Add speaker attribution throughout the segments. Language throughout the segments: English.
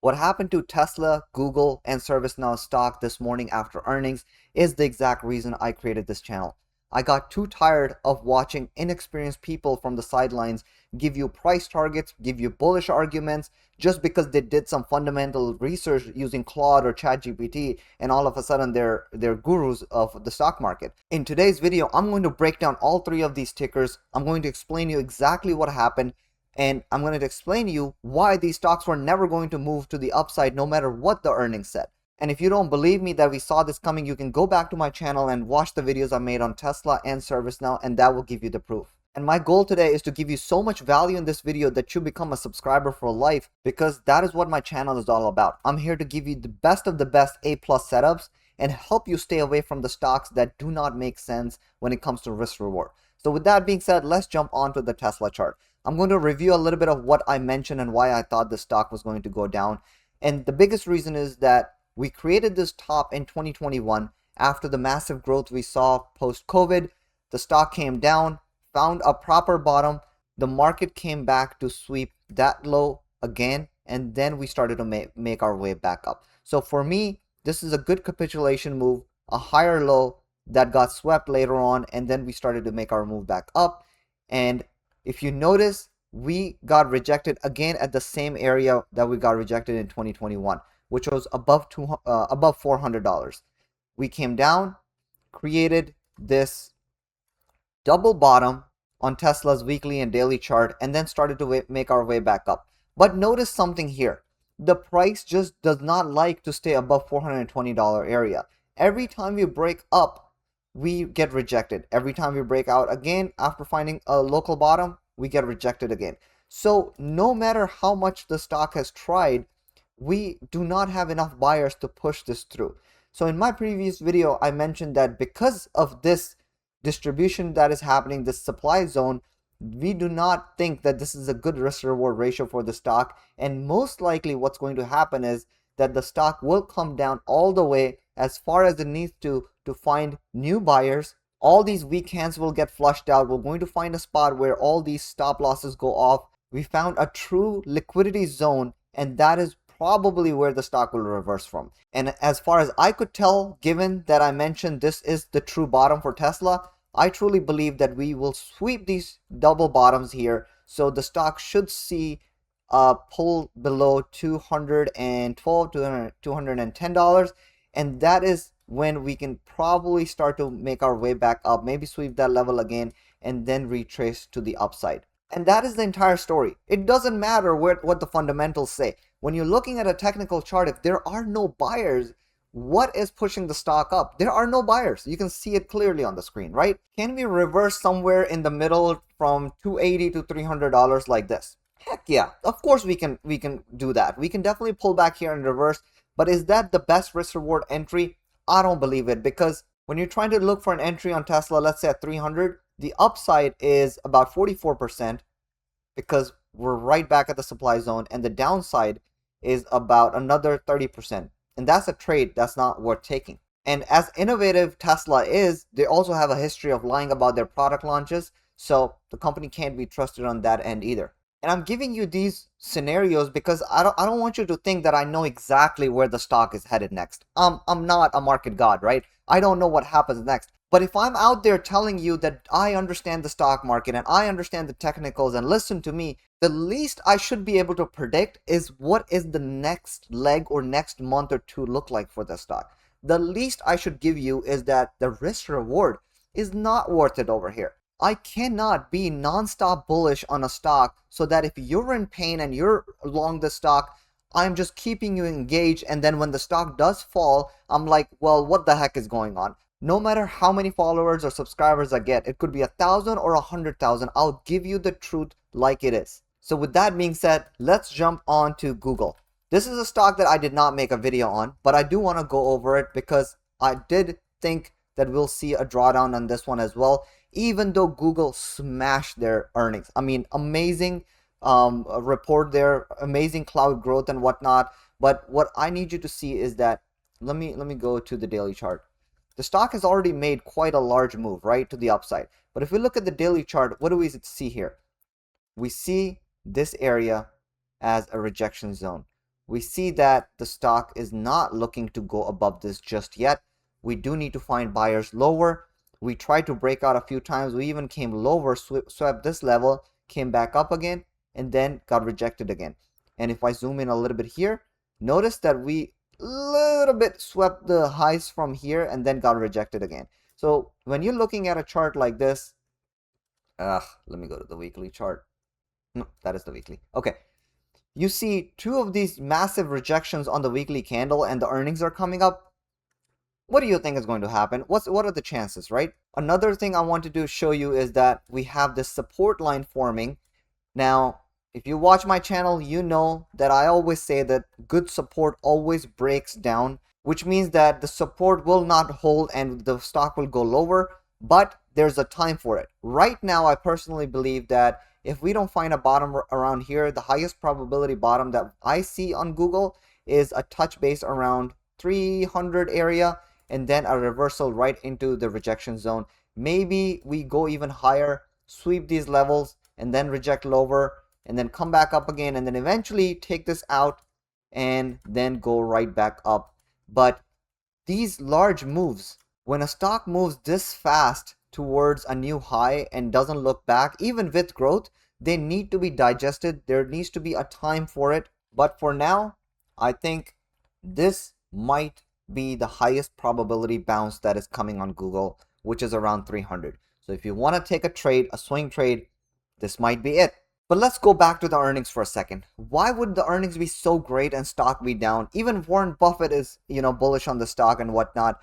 Speaker 1: What happened to Tesla, Google, and ServiceNow stock this morning after earnings is the exact reason I created this channel. I got too tired of watching inexperienced people from the sidelines give you price targets, give you bullish arguments just because they did some fundamental research using Claude or ChatGPT, and all of a sudden they're gurus of the stock market. In today's video, I'm going to break down all three of these tickers. I'm going to explain you exactly what happened, and I'm going to explain to you why these stocks were never going to move to the upside no matter what the earnings said. And if you don't believe me that we saw this coming, you can go back to my channel and watch the videos I made on Tesla and ServiceNow, and that will give you the proof. And my goal today is to give you so much value in this video that you become a subscriber for life, because that is what my channel is all about. I'm here to give you the best of the best A+ setups and help you stay away from the stocks that do not make sense when it comes to risk reward. So with that being said, let's jump on to the Tesla chart. I'm going to review a little bit of what I mentioned and why I thought the stock was going to go down. And the biggest reason is that we created this top in 2021 after the massive growth we saw post-COVID. The stock came down, found a proper bottom. The market came back to sweep that low again, and then we started to make our way back up. So for me, this is a good capitulation move, a higher low that got swept later on, and then we started to make our move back up. And if you notice, we got rejected again at the same area that we got rejected in 2021, which was above $400. We came down, created this double bottom on Tesla's weekly and daily chart, and then started to make our way back up. But notice something here. The price just does not like to stay above $420 area. Every time we break up, we get rejected. Every time we break out again after finding a local bottom, we get rejected again. So no matter how much the stock has tried, we do not have enough buyers to push this through. So in my previous video, I mentioned that because of this distribution that is happening, this supply zone, we do not think that this is a good risk reward ratio for the stock. And most likely what's going to happen is that the stock will come down all the way as far as it needs to find new buyers. All these weak hands will get flushed out. We're going to find a spot where all these stop losses go off. We found a true liquidity zone, and that is probably where the stock will reverse from. And as far as I could tell, given that I mentioned this is the true bottom for Tesla, I truly believe that we will sweep these double bottoms here. So the stock should see a pull below $212 to $210, and that is when we can probably start to make our way back up, maybe sweep that level again, and then retrace to the upside. And that is the entire story. It doesn't matter what the fundamentals say. When you're looking at a technical chart, if there are no buyers, what is pushing the stock up? There are no buyers. You can see it clearly on the screen, right? Can we reverse somewhere in the middle from $280 to $300 like this? Heck yeah, of course we can do that. We can definitely pull back here and reverse, but is that the best risk reward entry? I don't believe it, because when you're trying to look for an entry on Tesla, let's say at 300, the upside is about 44% because we're right back at the supply zone, and the downside is about another 30%. And that's a trade that's not worth taking. And as innovative Tesla is, they also have a history of lying about their product launches, so the company can't be trusted on that end either. And I'm giving you these scenarios because I don't want you to think that I know exactly where the stock is headed next. I'm not a market god, right? I don't know what happens next. But if I'm out there telling you that I understand the stock market and I understand the technicals and listen to me, the least I should be able to predict is what is the next leg or next month or two look like for the stock. The least I should give you is that the risk reward is not worth it over here. I cannot be non-stop bullish on a stock so that if you're in pain and you're long the stock, I'm just keeping you engaged, and then when the stock does fall, I'm like, well, what the heck is going on? No matter how many followers or subscribers I get, it could be 1,000 or 100,000, I'll give you the truth like it is. So with that being said, let's jump on to Google. This is a stock that I did not make a video on, but I do want to go over it because I did think that we'll see a drawdown on this one as well, even though Google smashed their earnings. I mean, amazing report there, amazing cloud growth and whatnot. But what I need you to see is that, let me go to the daily chart. The stock has already made quite a large move, right, to the upside. But if we look at the daily chart, what do we see here? We see this area as a rejection zone. we see that the stock is not looking to go above this just yet. We do need to find buyers lower. We tried to break out a few times. We even came lower, swept this level, came back up again, and then got rejected again. And if I zoom in a little bit here, notice that we little bit swept the highs from here and then got rejected again. So when you're looking at a chart like this, let me go to the weekly chart. No, that is the weekly. Okay. You see two of these massive rejections on the weekly candle and the earnings are coming up. What do you think is going to happen? What are the chances, right? Another thing I wanted to show you is that we have this support line forming. Now, if you watch my channel, you know that I always say that good support always breaks down, which means that the support will not hold and the stock will go lower, but there's a time for it. Right now, I personally believe that if we don't find a bottom around here, the highest probability bottom that I see on Google is a touch base around 300 area and then a reversal right into the rejection zone. Maybe we go even higher, sweep these levels, and then reject lower, and then come back up again, and then eventually take this out and then go right back up. But these large moves, when a stock moves this fast towards a new high and doesn't look back, even with growth, they need to be digested. There needs to be a time for it. But for now, I think this might be the highest probability bounce that is coming on Google, which is around 300. So if you want to take a trade, a swing trade, this might be it. But let's go back to the earnings for a second. Why would the earnings be so great and stock be down? Even Warren Buffett is, bullish on the stock and whatnot.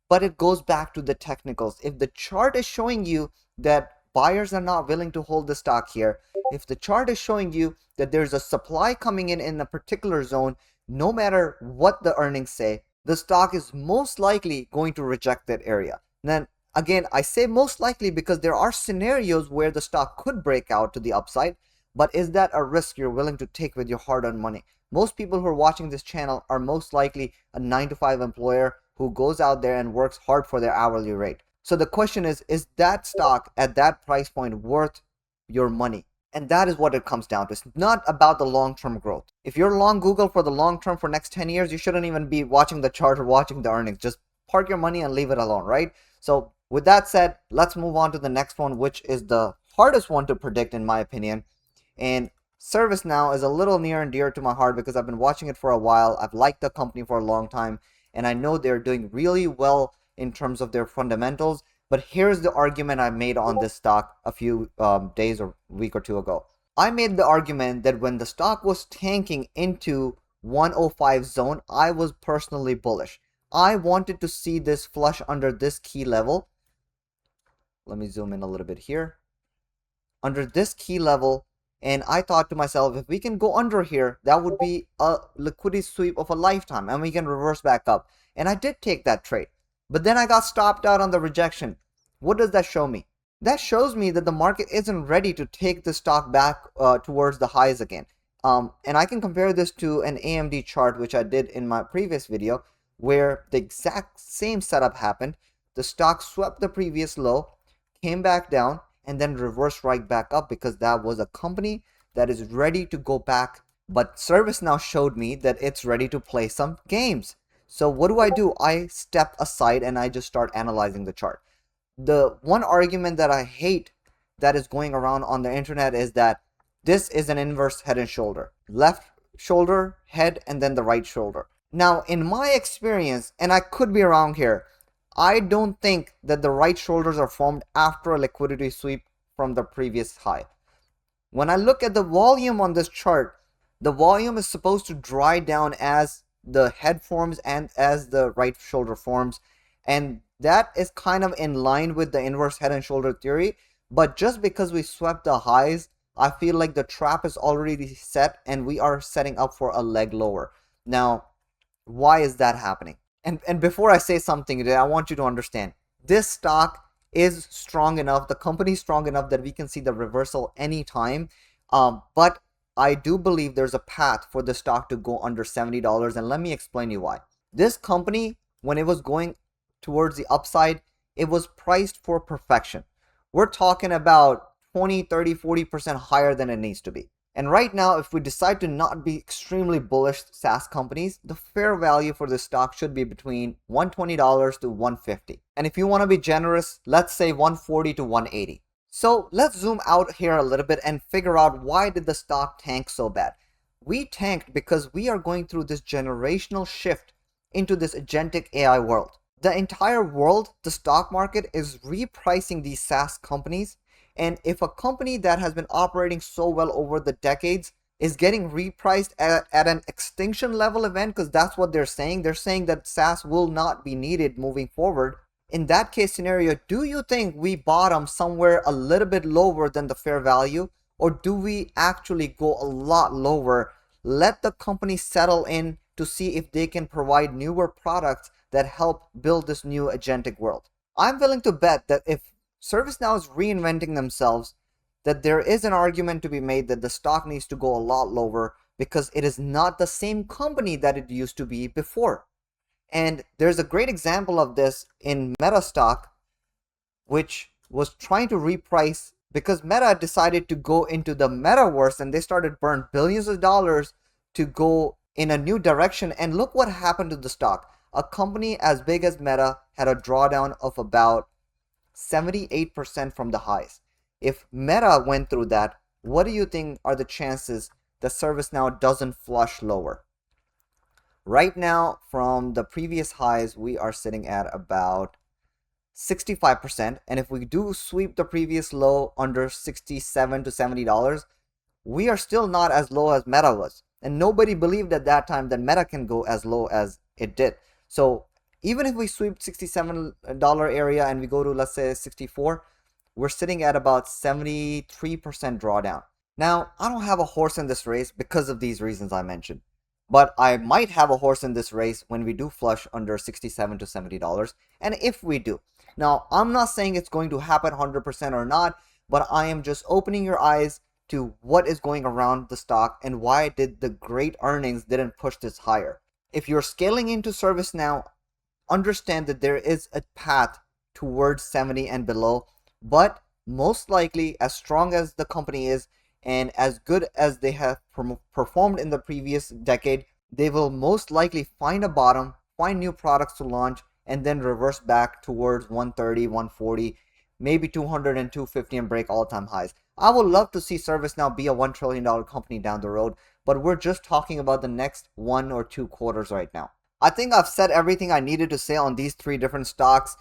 Speaker 1: But it goes back to the technicals. If the chart is showing you that buyers are not willing to hold the stock here, if the chart is showing you that there's a supply coming in a particular zone, no matter what the earnings say, the stock is most likely going to reject that area. And then again, I say most likely because there are scenarios where the stock could break out to the upside, but is that a risk you're willing to take with your hard-earned money? Most people who are watching this channel are most likely a 9-to-5 employer who goes out there and works hard for their hourly rate. So the question is that stock at that price point worth your money? And that is what it comes down to. It's not about the long-term growth. If you're long Google for the long term for next 10 years, you shouldn't even be watching the chart or watching the earnings. Just park your money and leave it alone, right? So with that said, let's move on to the next one, which is the hardest one to predict in my opinion. And ServiceNow is a little near and dear to my heart because I've been watching it for a while. I've liked the company for a long time, and I know they're doing really well in terms of their fundamentals. But here's the argument I made on this stock a few days or week or two ago. I made the argument that when the stock was tanking into 105 zone, I was personally bullish. I wanted to see this flush under this key level. Let me zoom in a little bit here. Under this key level, and I thought to myself, if we can go under here, that would be a liquidity sweep of a lifetime and we can reverse back up. And I did take that trade. But then I got stopped out on the rejection. What does that show me? That shows me that the market isn't ready to take the stock back towards the highs again. And I can compare this to an AMD chart, which I did in my previous video, where the exact same setup happened. The stock swept the previous low, came back down, and then reversed right back up because that was a company that is ready to go back. But ServiceNow showed me that it's ready to play some games. So what do? I step aside and I just start analyzing the chart. The one argument that I hate that is going around on the internet is that this is an inverse head and shoulder. Left shoulder, head, and then the right shoulder. Now, in my experience, and I could be wrong here, I don't think that the right shoulders are formed after a liquidity sweep from the previous high. When I look at the volume on this chart, the volume is supposed to dry down as the head forms and as the right shoulder forms, and that is kind of in line with the inverse head and shoulder theory. But just because we swept the highs, I feel like the trap is already set and we are setting up for a leg lower. Now, why is that happening? And before I say something today, I want you to understand this stock is strong enough, the company is strong enough that we can see the reversal anytime. But I do believe there's a path for the stock to go under $70, and let me explain you why. This company, when it was going towards the upside, it was priced for perfection. We're talking about 20, 30, 40% higher than it needs to be. And right now, if we decide to not be extremely bullish SaaS companies, the fair value for this stock should be between $120 to $150. And if you want to be generous, let's say $140 to $180. So let's zoom out here a little bit and figure out, why did the stock tank so bad? We tanked because we are going through this generational shift into this agentic AI world. The entire world, the stock market, is repricing these SaaS companies. And if a company that has been operating so well over the decades is getting repriced at an extinction level event, because that's what they're saying that SaaS will not be needed moving forward. In that case scenario, do you think we bottom somewhere a little bit lower than the fair value? Or do we actually go a lot lower, let the company settle in to see if they can provide newer products that help build this new agentic world? I'm willing to bet that if ServiceNow is reinventing themselves, that there is an argument to be made that the stock needs to go a lot lower, because it is not the same company that it used to be before. And there's a great example of this in Meta stock, which was trying to reprice because Meta decided to go into the metaverse, and they started burn billions of dollars to go in a new direction. And look what happened to the stock. A company as big as Meta had a drawdown of about 78% from the highs. If Meta went through that, what do you think are the chances that ServiceNow doesn't flush lower? Right now, from the previous highs, we are sitting at about 65%. And if we do sweep the previous low under $67 to $70, we are still not as low as Meta was. And nobody believed at that time that Meta can go as low as it did. So even if we sweep $67 area and we go to, let's say, 64, we're sitting at about 73% drawdown. Now, I don't have a horse in this race because of these reasons I mentioned. But I might have a horse in this race when we do flush under $67 to $70. And if we do. Now, I'm not saying it's going to happen 100% or not, but I am just opening your eyes to what is going around the stock and why did the great earnings didn't push this higher. If you're scaling into ServiceNow, understand that there is a path towards 70 and below, but most likely, as strong as the company is and as good as they have performed in the previous decade, they will most likely find a bottom, find new products to launch, and then reverse back towards 130, 140, maybe 200 and 250 and break all-time highs. I would love to see ServiceNow be a $1 trillion company down the road, but we're just talking about the next 1 or 2 quarters right now. I think I've said everything I needed to say on these 3 different stocks.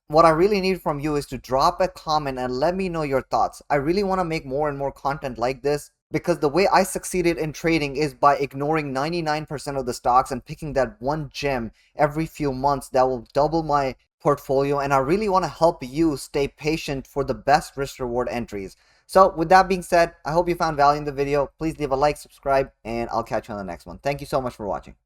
Speaker 1: What I really need from you is to drop a comment and let me know your thoughts. I really want to make more and more content like this, because the way I succeeded in trading is by ignoring 99% of the stocks and picking that one gem every few months that will double my portfolio. And I really want to help you stay patient for the best risk reward entries. So with that being said, I hope you found value in the video. Please leave a like, subscribe, and I'll catch you on the next one. Thank you so much for watching.